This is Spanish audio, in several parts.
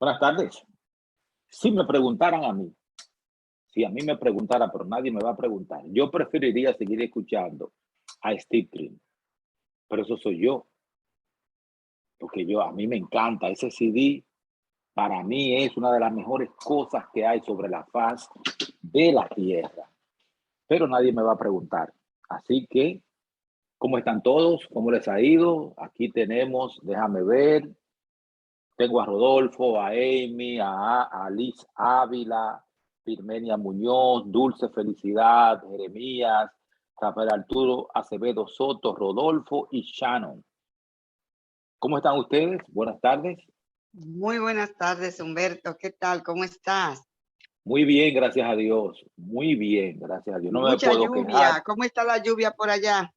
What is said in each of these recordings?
Buenas tardes. Si me preguntaran a mí, si a mí me preguntara, pero nadie me va a preguntar, yo preferiría seguir escuchando a Steve Green, pero eso soy yo, porque a mí me encanta ese CD. Para mí es una de las mejores cosas que hay sobre la faz de la tierra, pero nadie me va a preguntar. Así que, ¿cómo están todos? ¿Cómo les ha ido? Aquí tenemos, déjame ver, tengo a Rodolfo, a Amy, a Liz Ávila, Firmenia Muñoz, Dulce Felicidad, Jeremías, Rafael Arturo Acevedo Soto, Rodolfo y Shannon. ¿Cómo están ustedes? Buenas tardes. Muy buenas tardes, Humberto. ¿Qué tal? ¿Cómo estás? Muy bien, gracias a Dios. Muy bien, gracias a Dios. No me Mucha puedo lluvia. quejar. ¿Cómo está la lluvia por allá?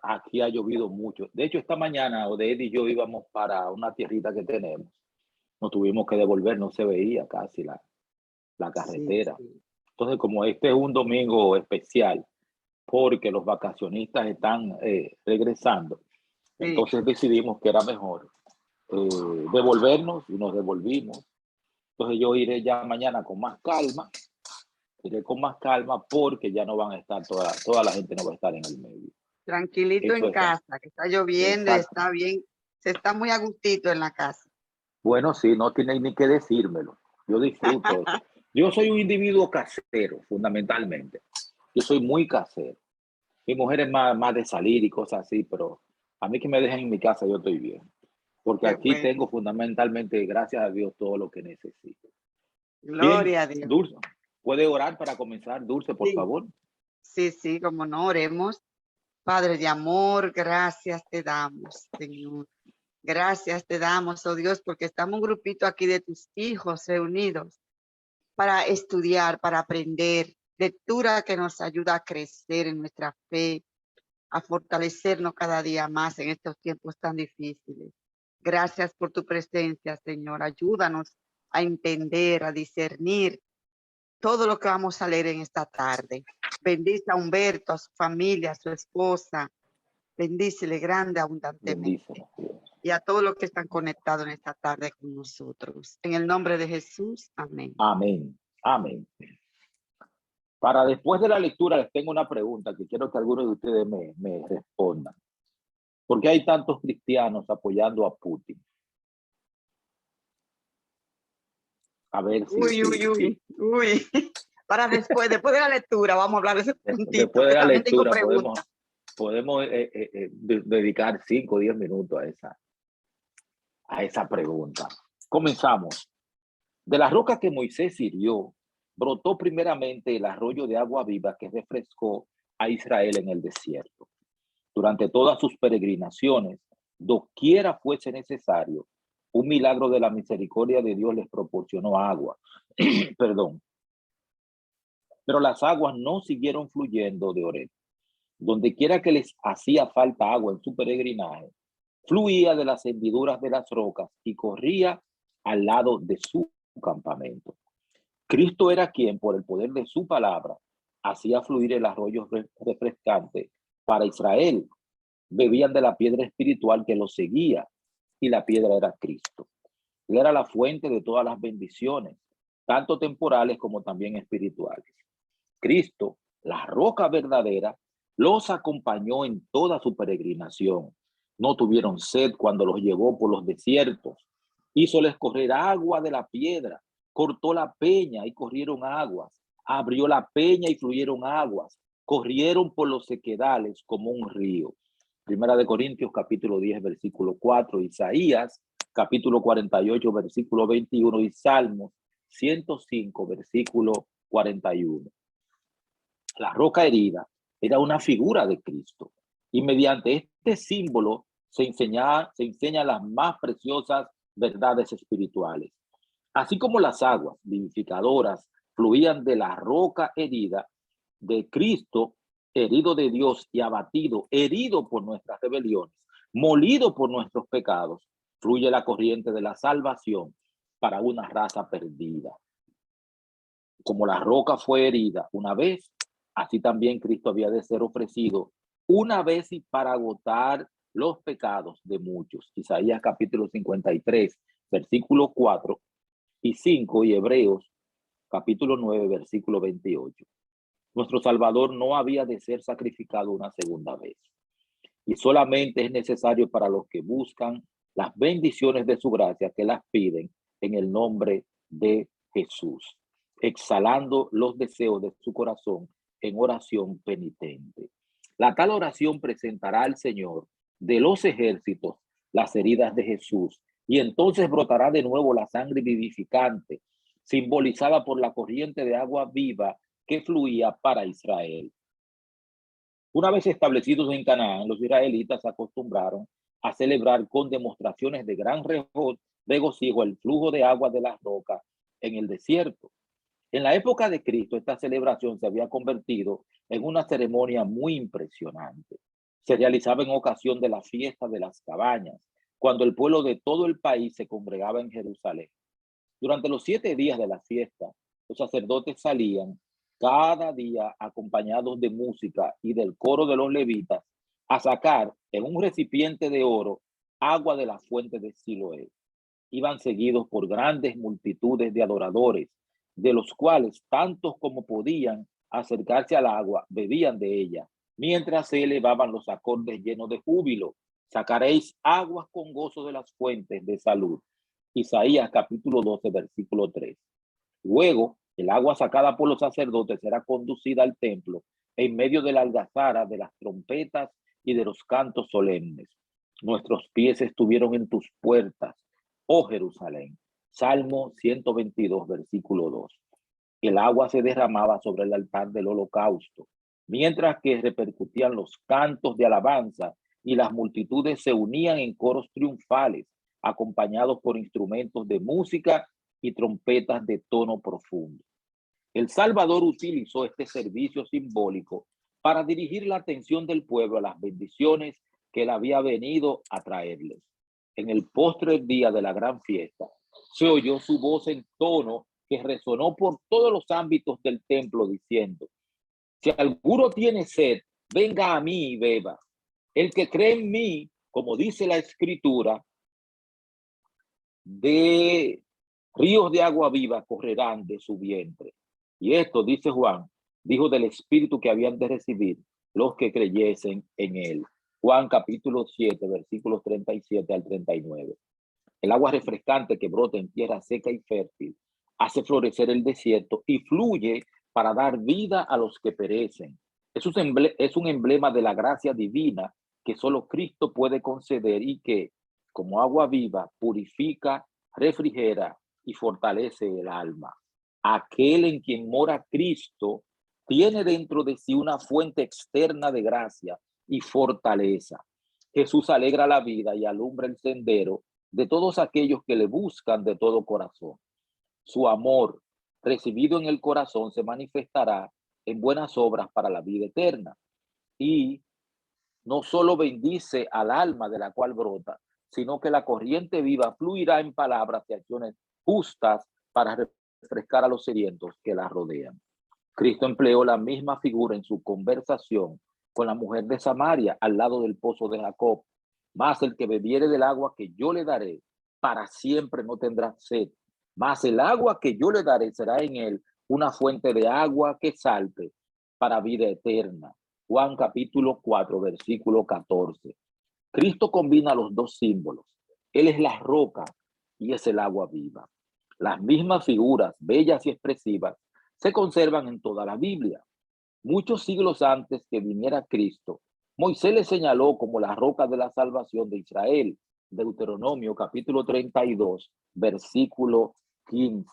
Aquí ha llovido mucho. De hecho, esta mañana Oded y yo íbamos para una tierrita que tenemos. Nos tuvimos que devolver, no se veía casi la Sí, carretera. sí. Entonces, como este es un domingo especial, porque los vacacionistas están regresando, Sí. entonces decidimos que era mejor devolvernos y nos devolvimos. Entonces yo iré ya mañana con más calma, porque ya no van a estar, toda la gente no va a estar en el medio. Tranquilito Eso en está. casa, que está lloviendo y Exacto. está bien. Se está muy a gustito en la casa. Bueno, sí, no tiene ni que decírmelo. Yo disfruto eso. Yo soy un individuo casero, fundamentalmente. Yo soy muy casero. Mi mujer es más de salir y cosas así, pero a mí que me dejen en mi casa, yo estoy bien. Porque Qué aquí bueno. tengo fundamentalmente, gracias a Dios, todo lo que necesito. Bien, Gloria a Dios. Dulce, ¿puede orar para comenzar? Dulce, por Sí, favor. sí, como no, oremos. Padre de amor, gracias te damos, Señor. Gracias te damos, oh Dios, porque estamos un grupito aquí de tus hijos reunidos para estudiar, para aprender, lectura que nos ayuda a crecer en nuestra fe, a fortalecernos cada día más en estos tiempos tan difíciles. Gracias por tu presencia, Señor. Ayúdanos a entender, a discernir todo lo que vamos a leer en esta tarde. Bendice a Humberto, a su familia, a su esposa. Bendícele grande, abundantemente. Bendícenos, Dios. Y a todos los que están conectados en esta tarde con nosotros. En el nombre de Jesús, amén. Amén. Amén. Para después de la lectura les tengo una pregunta que quiero que algunos de ustedes me respondan. ¿Por qué hay tantos cristianos apoyando a Putin? A ver si, Uy. Para después de la lectura, vamos a hablar de ese puntito, después de que la también tengo lectura preguntas. podemos dedicar 5 o 10 minutos a esa pregunta. Comenzamos. De la roca que Moisés hirió, brotó primeramente el arroyo de agua viva que refrescó a Israel en el desierto. Durante todas sus peregrinaciones, doquiera fuese necesario, un milagro de la misericordia de Dios les proporcionó agua. Perdón. Pero las aguas no siguieron fluyendo de Oreb. Donde quiera que les hacía falta agua en su peregrinaje, fluía de las hendiduras de las rocas y corría al lado de su campamento. Cristo era quien, por el poder de su palabra, hacía fluir el arroyo refrescante para Israel. Bebían de la piedra espiritual que los seguía, y la piedra era Cristo. Él era la fuente de todas las bendiciones, tanto temporales como también espirituales. Cristo, la roca verdadera, los acompañó en toda su peregrinación. No tuvieron sed cuando los llevó por los desiertos. Hízoles correr agua de la piedra, cortó la peña y corrieron aguas, abrió la peña y fluyeron aguas, corrieron por los sequedales como un río. Primera de Corintios capítulo 10 versículo 4, Isaías capítulo 48 versículo 21 y Salmos 105 versículo 41. La roca herida era una figura de Cristo, y mediante este símbolo se enseña las más preciosas verdades espirituales. Así como las aguas vivificadoras fluían de la roca herida de Cristo, herido de Dios y abatido, herido por nuestras rebeliones, molido por nuestros pecados, fluye la corriente de la salvación para una raza perdida. Como la roca fue herida una vez, así también Cristo había de ser ofrecido una vez y para agotar los pecados de muchos. Isaías capítulo 53, versículo 4 y 5 y Hebreos capítulo 9, versículo 28. Nuestro Salvador no había de ser sacrificado una segunda vez. Y solamente es necesario para los que buscan las bendiciones de su gracia que las piden en el nombre de Jesús, exhalando los deseos de su corazón en oración penitente. La tal oración presentará al Señor de los ejércitos las heridas de Jesús, y entonces brotará de nuevo la sangre vivificante, simbolizada por la corriente de agua viva que fluía para Israel. Una vez establecidos en Canaán, los israelitas se acostumbraron a celebrar con demostraciones de gran regocijo el flujo de agua de las rocas en el desierto. En la época de Cristo, esta celebración se había convertido en una ceremonia muy impresionante. Se realizaba en ocasión de la fiesta de las cabañas, cuando el pueblo de todo el país se congregaba en Jerusalén. Durante los 7 días de la fiesta, los sacerdotes salían cada día acompañados de música y del coro de los levitas a sacar en un recipiente de oro agua de la fuente de Siloé. Iban seguidos por grandes multitudes de adoradores, de los cuales tantos como podían acercarse al agua bebían de ella, mientras se elevaban los acordes llenos de júbilo. Sacaréis aguas con gozo de las fuentes de salud. Isaías capítulo 12, versículo 3. Luego, el agua sacada por los sacerdotes será conducida al templo en medio de la algazara, de las trompetas y de los cantos solemnes. Nuestros pies estuvieron en tus puertas, oh Jerusalén. Salmo 122, versículo 2. El agua se derramaba sobre el altar del holocausto, mientras que repercutían los cantos de alabanza y las multitudes se unían en coros triunfales, acompañados por instrumentos de música y trompetas de tono profundo. El Salvador utilizó este servicio simbólico para dirigir la atención del pueblo a las bendiciones que él había venido a traerles. En el postre día de la gran fiesta, se oyó su voz en tono que resonó por todos los ámbitos del templo diciendo: si alguno tiene sed, venga a mí y beba. El que cree en mí, como dice la Escritura, de ríos de agua viva correrán de su vientre. Y esto, dice Juan, dijo del Espíritu que habían de recibir los que creyesen en él. Juan capítulo 7, versículos 37 al 39. El agua refrescante que brota en tierra seca y fértil hace florecer el desierto y fluye para dar vida a los que perecen. Es un emblema de la gracia divina que solo Cristo puede conceder y que, como agua viva, purifica, refrigera y fortalece el alma. Aquel en quien mora Cristo tiene dentro de sí una fuente externa de gracia y fortaleza. Jesús alegra la vida y alumbra el sendero de todos aquellos que le buscan de todo corazón. Su amor, recibido en el corazón, se manifestará en buenas obras para la vida eterna. Y no solo bendice al alma de la cual brota, sino que la corriente viva fluirá en palabras y acciones justas para refrescar a los sedientos que la rodean. Cristo empleó la misma figura en su conversación con la mujer de Samaria al lado del pozo de Jacob. Mas el que bebiere del agua que yo le daré, para siempre no tendrá sed. Mas el agua que yo le daré será en él una fuente de agua que salte para vida eterna. Juan capítulo 4, versículo 14. Cristo combina los dos símbolos. Él es la roca y es el agua viva. Las mismas figuras, bellas y expresivas, se conservan en toda la Biblia. Muchos siglos antes que viniera Cristo, Moisés le señaló como la roca de la salvación de Israel. Deuteronomio capítulo 32, versículo 15.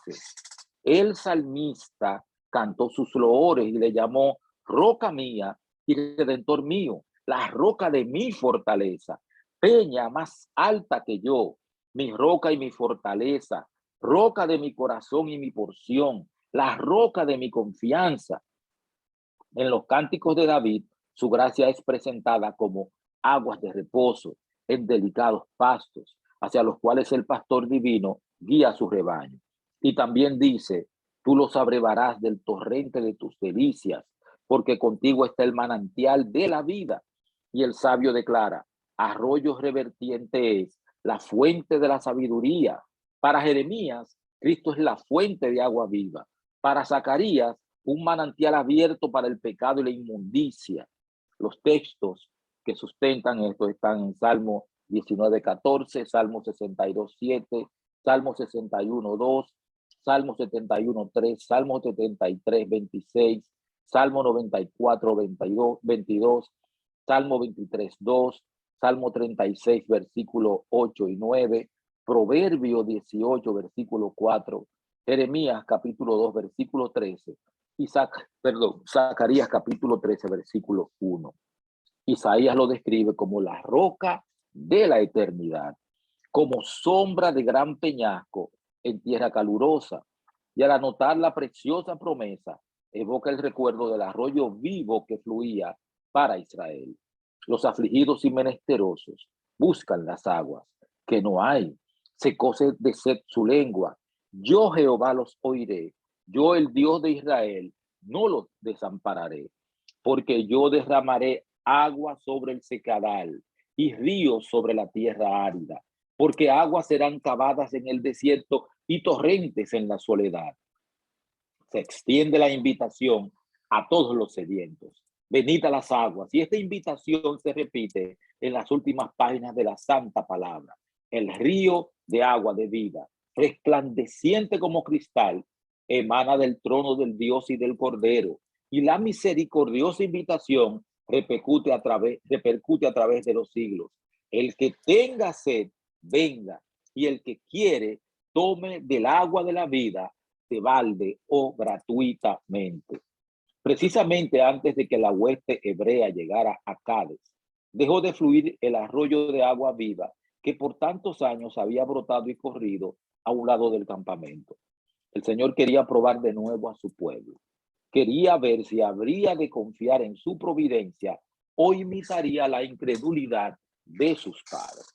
El salmista cantó sus loores y le llamó roca mía y redentor mío, la roca de mi fortaleza, peña más alta que yo, mi roca y mi fortaleza, roca de mi corazón y mi porción, la roca de mi confianza. En los cánticos de David, su gracia es presentada como aguas de reposo en delicados pastos, hacia los cuales el pastor divino guía a su rebaño. Y también dice: tú los abrevarás del torrente de tus delicias, porque contigo está el manantial de la vida. Y el sabio declara: arroyo revertiente es la fuente de la sabiduría. Para Jeremías, Cristo es la fuente de agua viva. Para Zacarías, un manantial abierto para el pecado y la inmundicia. Los textos que sustentan esto están en Salmo 19:14, Salmo 62:7, Salmo 61:2, Salmo 71:3, Salmo 73:26, Salmo 94:22, Salmo 23:2, Salmo 36, versículo 8 y 9, Proverbio 18, versículo 4, Jeremías capítulo 2, versículo 13, y Zacarías capítulo 13, versículo 1. Isaías lo describe como la roca de la eternidad, como sombra de gran peñasco en tierra calurosa. Y al anotar la preciosa promesa, evoca el recuerdo del arroyo vivo que fluía para Israel. Los afligidos y menesterosos buscan las aguas, que no hay. Secóse de sed su lengua. Yo, Jehová, los oiré. Yo, el Dios de Israel, no los desampararé, porque yo derramaré agua sobre el secadal y ríos sobre la tierra árida, porque aguas serán cavadas en el desierto y torrentes en la soledad. Se extiende la invitación a todos los sedientos. Venid a las aguas. Y esta invitación se repite en las últimas páginas de la Santa Palabra. El río de agua de vida, resplandeciente como cristal, emana del trono del Dios y del Cordero. Y la misericordiosa invitación repercute a través de los siglos. El que tenga sed, venga. Y el que quiere, tome del agua de la vida, de balde o gratuitamente. Precisamente antes de que la hueste hebrea llegara a Cádiz, dejó de fluir el arroyo de agua viva que por tantos años había brotado y corrido a un lado del campamento. El Señor quería probar de nuevo a su pueblo. Quería ver si habría de confiar en su providencia o imitaría la incredulidad de sus padres.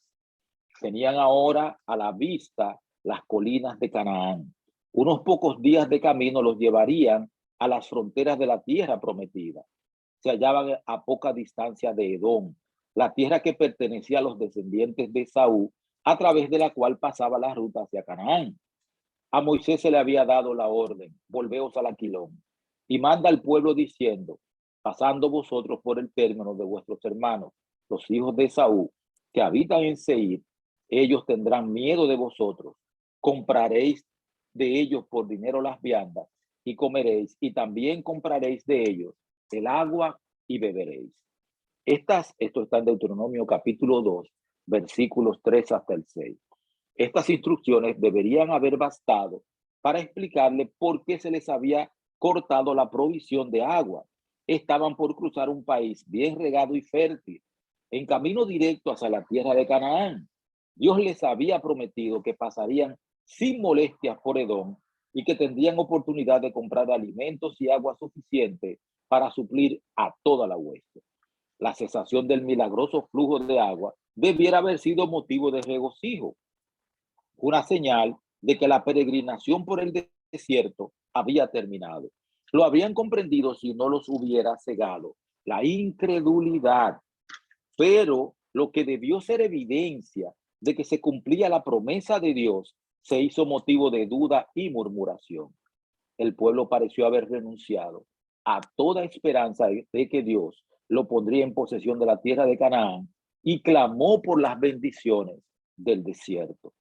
Tenían ahora a la vista las colinas de Canaán. Unos pocos días de camino los llevarían a las fronteras de la tierra prometida. Se hallaban a poca distancia de Edom, la tierra que pertenecía a los descendientes de Esaú, a través de la cual pasaba la ruta hacia Canaán. A Moisés se le había dado la orden: volveos al Aquilón, y manda al pueblo diciendo: pasando vosotros por el término de vuestros hermanos, los hijos de Esaú, que habitan en Seir, ellos tendrán miedo de vosotros. Compraréis de ellos por dinero las viandas y comeréis, y también compraréis de ellos el agua y beberéis. Esto está en Deuteronomio capítulo 2, versículos 3 hasta el 6. Estas instrucciones deberían haber bastado para explicarle por qué se les había cortado la provisión de agua. Estaban por cruzar un país bien regado y fértil, en camino directo hacia la tierra de Canaán. Dios les había prometido que pasarían sin molestias por Edom y que tendrían oportunidad de comprar alimentos y agua suficiente para suplir a toda la hueste. La cesación del milagroso flujo de agua debiera haber sido motivo de regocijo, una señal de que la peregrinación por el desierto había terminado. Lo habrían comprendido si no los hubiera cegado la incredulidad, pero lo que debió ser evidencia de que se cumplía la promesa de Dios se hizo motivo de duda y murmuración. El pueblo pareció haber renunciado a toda esperanza de que Dios lo pondría en posesión de la tierra de Canaán y clamó por las bendiciones del desierto.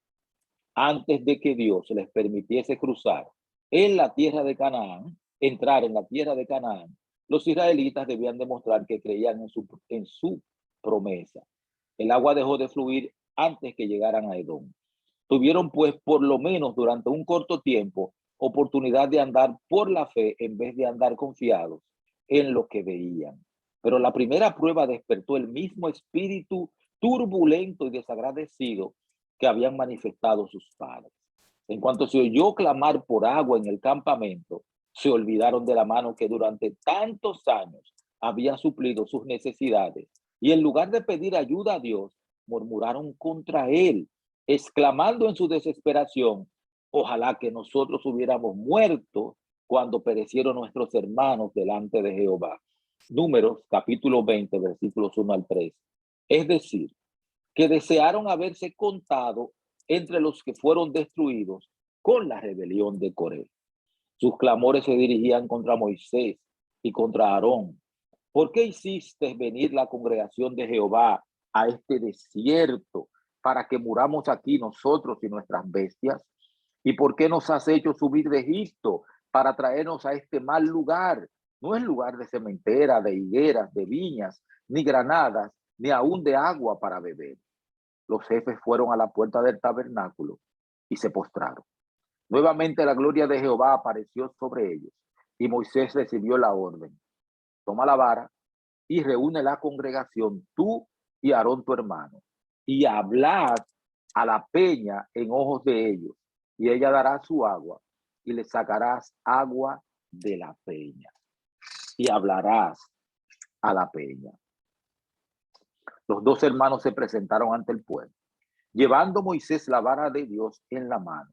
Antes de que Dios les permitiese cruzar en la tierra de Canaán, entrar en la tierra de Canaán, los israelitas debían demostrar que creían en su promesa. El agua dejó de fluir antes que llegaran a Edom. Tuvieron pues por lo menos durante un corto tiempo oportunidad de andar por la fe en vez de andar confiados en lo que veían. Pero la primera prueba despertó el mismo espíritu turbulento y desagradecido que habían manifestado sus padres. En cuanto se oyó clamar por agua en el campamento, se olvidaron de la mano que durante tantos años había suplido sus necesidades y en lugar de pedir ayuda a Dios, murmuraron contra él, exclamando en su desesperación: ojalá que nosotros hubiéramos muerto cuando perecieron nuestros hermanos delante de Jehová. Números capítulo 20, versículos 1 al 3. Es decir, que desearon haberse contado entre los que fueron destruidos con la rebelión de Coré. Sus clamores se dirigían contra Moisés y contra Aarón. ¿Por qué hiciste venir la congregación de Jehová a este desierto para que muramos aquí nosotros y nuestras bestias? ¿Y por qué nos has hecho subir de Egipto para traernos a este mal lugar? No es lugar de cementera, de higueras, de viñas, ni granadas, ni aún de agua para beber. Los jefes fueron a la puerta del tabernáculo y se postraron. Nuevamente la gloria de Jehová apareció sobre ellos y Moisés recibió la orden. Toma la vara y reúne la congregación, tú y Aarón tu hermano, y hablad a la peña en ojos de ellos, y ella dará su agua, y le sacarás agua de la peña, y hablarás a la peña. Los dos hermanos se presentaron ante el pueblo, llevando Moisés la vara de Dios en la mano.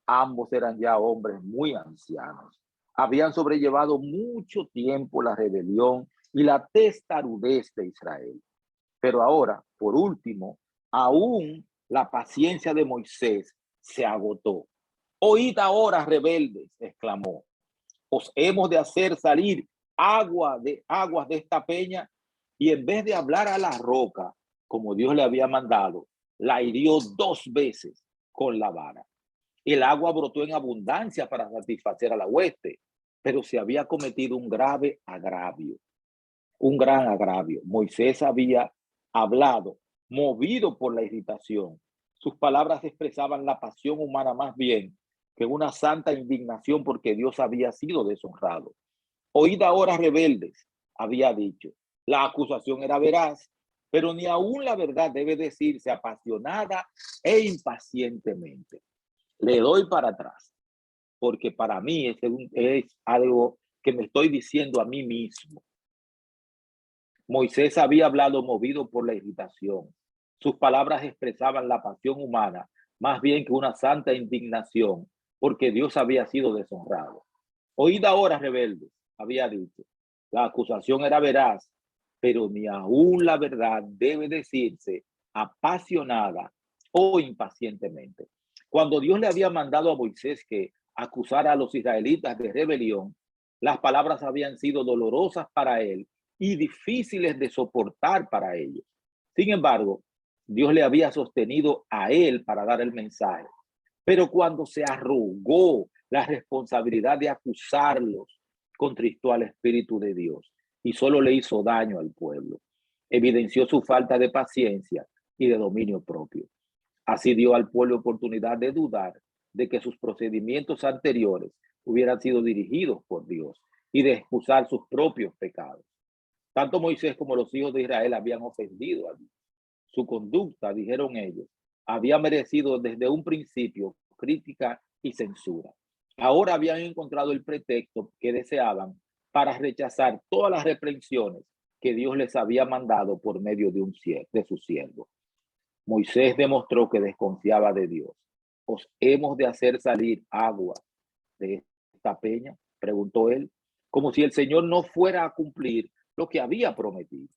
Ambos eran ya hombres muy ancianos. Habían sobrellevado mucho tiempo la rebelión y la testarudez de Israel. Pero ahora, por último, aún la paciencia de Moisés se agotó. Oíd ahora, rebeldes, exclamó. Os hemos de hacer salir aguas de esta peña. Y en vez de hablar a la roca, como Dios le había mandado, la hirió 2 veces con la vara. El agua brotó en abundancia para satisfacer a la hueste, pero se había cometido un grave agravio, un gran agravio. Moisés había hablado, movido por la irritación. Sus palabras expresaban la pasión humana más bien que una santa indignación porque Dios había sido deshonrado. Oíd ahora, rebeldes, había dicho. La acusación era veraz, pero ni aún la verdad debe decirse apasionada e impacientemente. Le doy para atrás, porque para mí es algo que me estoy diciendo a mí mismo. Moisés había hablado movido por la irritación. Sus palabras expresaban la pasión humana, más bien que una santa indignación, porque Dios había sido deshonrado. Oíd ahora, rebeldes, había dicho. La acusación era veraz, pero ni aún la verdad debe decirse apasionada o impacientemente. Cuando Dios le había mandado a Moisés que acusara a los israelitas de rebelión, las palabras habían sido dolorosas para él y difíciles de soportar para ellos. Sin embargo, Dios le había sostenido a él para dar el mensaje. Pero cuando se arrogó la responsabilidad de acusarlos, contristó al Espíritu de Dios y solo le hizo daño al pueblo. Evidenció su falta de paciencia y de dominio propio. Así dio al pueblo oportunidad de dudar de que sus procedimientos anteriores hubieran sido dirigidos por Dios y de excusar sus propios pecados. Tanto Moisés como los hijos de Israel habían ofendido a Dios. Su conducta, dijeron ellos, había merecido desde un principio crítica y censura. Ahora habían encontrado el pretexto que deseaban para rechazar todas las reprensiones que Dios les había mandado por medio de su siervo. Moisés demostró que desconfiaba de Dios. ¿Os hemos de hacer salir agua de esta peña?, preguntó él, como si el Señor no fuera a cumplir lo que había prometido.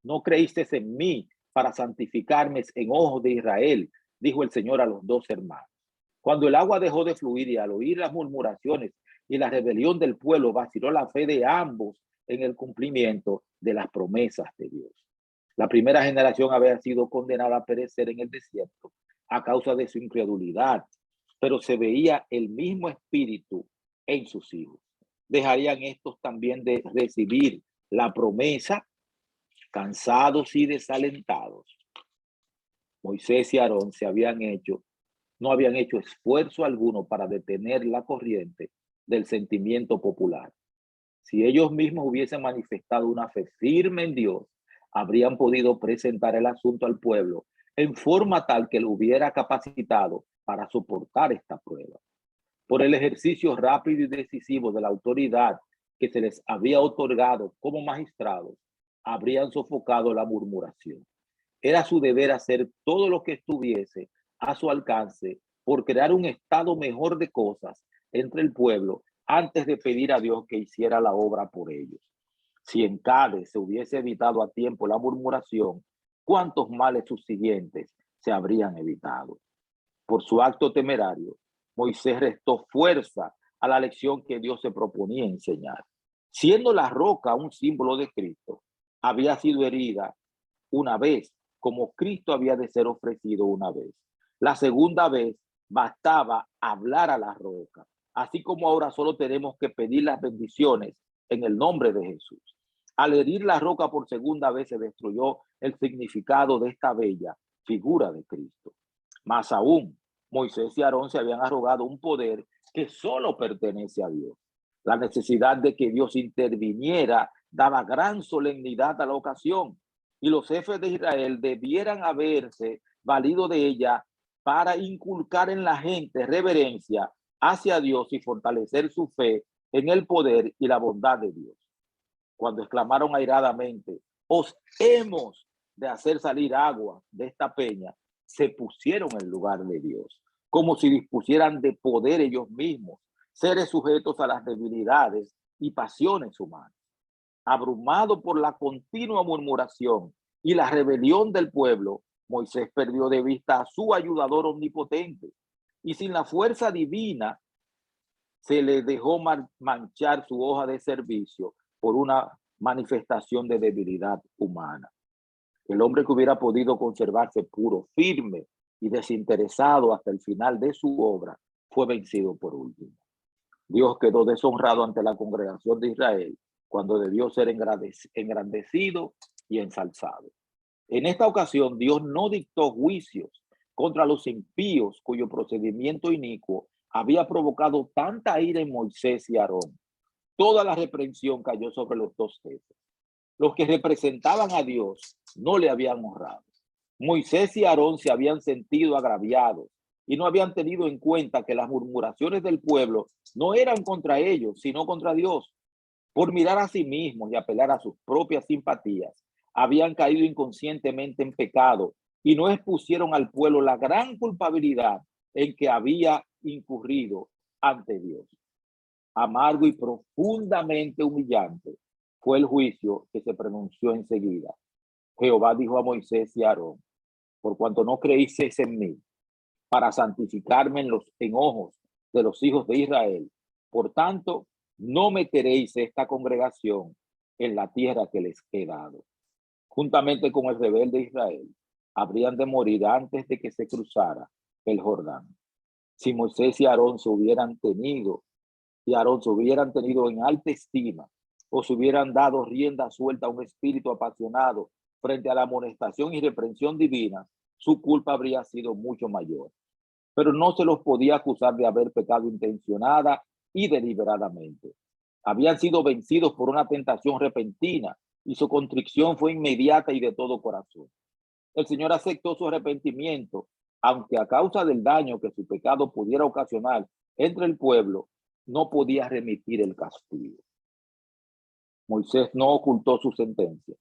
No creíste en mí para santificarme en ojos de Israel, dijo el Señor a los dos hermanos. Cuando el agua dejó de fluir y al oír las murmuraciones y la rebelión del pueblo, vaciló la fe de ambos en el cumplimiento de las promesas de Dios. La primera generación había sido condenada a perecer en el desierto a causa de su incredulidad, pero se veía el mismo espíritu en sus hijos. ¿Dejarían estos también de recibir la promesa, cansados y desalentados? Moisés y Aarón no habían hecho esfuerzo alguno para detener la corriente del sentimiento popular. Si ellos mismos hubiesen manifestado una fe firme en Dios, habrían podido presentar el asunto al pueblo en forma tal que lo hubiera capacitado para soportar esta prueba. Por el ejercicio rápido y decisivo de la autoridad que se les había otorgado como magistrados, habrían sofocado la murmuración. Era su deber hacer todo lo que estuviese a su alcance por crear un estado mejor de cosas entre el pueblo antes de pedir a Dios que hiciera la obra por ellos. Si en Cádiz se hubiese evitado a tiempo la murmuración, ¿cuántos males subsiguientes se habrían evitado? Por su acto temerario, Moisés restó fuerza a la lección que Dios se proponía enseñar. Siendo la roca un símbolo de Cristo, había sido herida una vez, como Cristo había de ser ofrecido una vez. La segunda vez bastaba hablar a la roca, así como ahora solo tenemos que pedir las bendiciones en el nombre de Jesús. Al herir la roca por segunda vez se destruyó el significado de esta bella figura de Cristo. Más aún, Moisés y Aarón se habían arrogado un poder que solo pertenece a Dios. La necesidad de que Dios interviniera daba gran solemnidad a la ocasión, y los jefes de Israel debieran haberse valido de ella para inculcar en la gente reverencia hacia Dios y fortalecer su fe en el poder y la bondad de Dios. Cuando exclamaron airadamente, os hemos de hacer salir agua de esta peña, se pusieron en lugar de Dios, como si dispusieran de poder ellos mismos, seres sujetos a las debilidades y pasiones humanas. Abrumado por la continua murmuración y la rebelión del pueblo, Moisés perdió de vista a su ayudador omnipotente, y sin la fuerza divina se le dejó manchar su hoja de servicio por una manifestación de debilidad humana. El hombre que hubiera podido conservarse puro, firme y desinteresado hasta el final de su obra fue vencido por último. Dios quedó deshonrado ante la congregación de Israel cuando debió ser engrandecido y ensalzado. En esta ocasión, Dios no dictó juicios contra los impíos cuyo procedimiento inicuo había provocado tanta ira en Moisés y Aarón. Toda la reprensión cayó sobre los dos jefes. Los que representaban a Dios no le habían honrado. Moisés y Aarón se habían sentido agraviados y no habían tenido en cuenta que las murmuraciones del pueblo no eran contra ellos, sino contra Dios. Por mirar a sí mismos y apelar a sus propias simpatías, habían caído inconscientemente en pecado y no expusieron al pueblo la gran culpabilidad en que había incurrido ante Dios. Amargo y profundamente humillante fue el juicio que se pronunció enseguida. Jehová dijo a Moisés y a Aarón, por cuanto no creísteis en mí, para santificarme en ojos de los hijos de Israel, por tanto, no meteréis esta congregación en la tierra que les he dado. Juntamente con el rebelde Israel, habrían de morir antes de que se cruzara el Jordán. Si Moisés y Aarón se hubieran tenido en alta estima, o se hubieran dado rienda suelta a un espíritu apasionado frente a la amonestación y reprensión divina, su culpa habría sido mucho mayor. Pero no se los podía acusar de haber pecado intencionada y deliberadamente. Habían sido vencidos por una tentación repentina y su contrición fue inmediata y de todo corazón. El Señor aceptó su arrepentimiento, aunque a causa del daño que su pecado pudiera ocasionar entre el pueblo, no podía remitir el castigo. Moisés no ocultó su sentencia,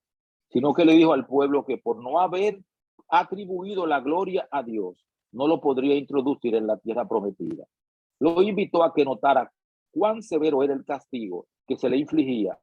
sino que le dijo al pueblo que por no haber atribuido la gloria a Dios, no lo podría introducir en la tierra prometida. Lo invitó a que notara cuán severo era el castigo que se le infligía